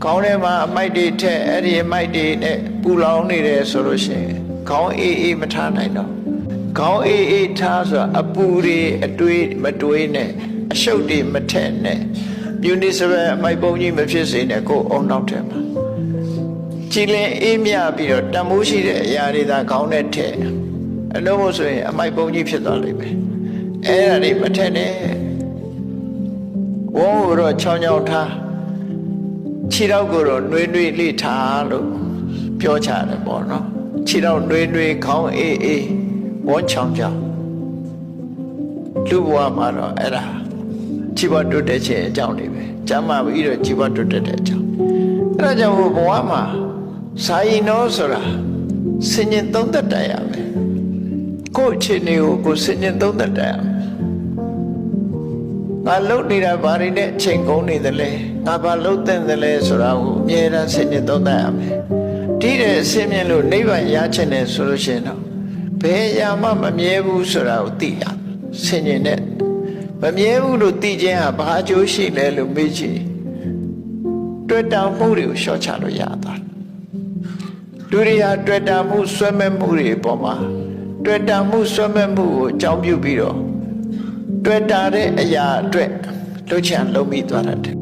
ခေါင်းထဲမှာအမိုက်တွေထက်အဲ့ဒီအမိုက်တွေနဲ့ပူလောင်နေတယ်ဆိုလို့ရှိရင်ခေါင်းအေးအေးမထားနိုင်တော့ခေါင်းအေးအေးထားဆိုအပူတွေအတွေးမတွေးနဲ့အရှုပ်တွေမထက်နဲ့မြူနီစပယ်အမိုက်ပုံကြီးမဖြစ်စေနဲ့ကိုယ်အုံနောက်ထဲမှာကြည်လင်အေးမြပြီးတော့တန်မိုးရှိတဲ့အရာတွေသာခေါင်းနဲ့ထည့်အလုံးမို့ဆိုရင်အမိုက်ပုံကြီးဖြစ်သွားလိမ့်မယ်အဲ့ဒါတွေမထက်နဲ့ဝုန်းကိုတော့ချောင်းချောင်းထားခြေထောက်ကိုတော့နှွေးနှွေးလေးထားလို့ပြောချတယ်ပေါ့နော်ခြေထောက်နှွေးနှွေးခေါင်းအေးအေးဝန်းချောင်းချောင်းလူဘဝမှာတော့အဲ့ဒါခြေဘတွတ်တဲ့ခြင်းအကြောင်းတွေပဲကျမ်းမာပြီးတော့ခြေဘတွတ်တဲ့အကြောင်းအဲ့ဒါကြောင့်ဘဝမှာစာရင်တော်ဆိုတာစဉ္ညာသုံးသက်တိုင်ရမယ်ကိုယ့်အခြေအနေကိုစဉ္ညာသုံးသက်တိုင်ရမယ်ငါလှုပ်နေတာဘာတွေနဲ့အချိန်ကုန်နေသလဲငါဘာလှုပ်တဲ့သလဲဆိုတာကိုအမြဲတမ်းစဉ္ညာသုံးသက်ရမယ်ဒီတဲ့အစင်းမြင်လို့နိဗ္ဗာန်ရချင်တယ်ဆိုလို့ရှိရင်တော့ဘယ်အရာမှမမြဲဘူးဆိုတာကိုသိရစဉ္ညာနဲ့မမြဲဘူးလို့သိခြင်းဟာဘာအကျိုးရှိလဲလို့မေးကြည့်တွေ့တာမှုတွေကိုရှော့ချလို့ရတာလူတွေဟာတွေ့တာမှုဆွဲမဲ့မှုတွေအပေါ်မှာတွေ့တာမှုဆွဲမဲ့မှုကိုအကြောင်းပြုပြီးတော့တွေ့တာတဲ့အရာအတွက်လှုပ်ချံလုပ်မိသွားတတ်တယ်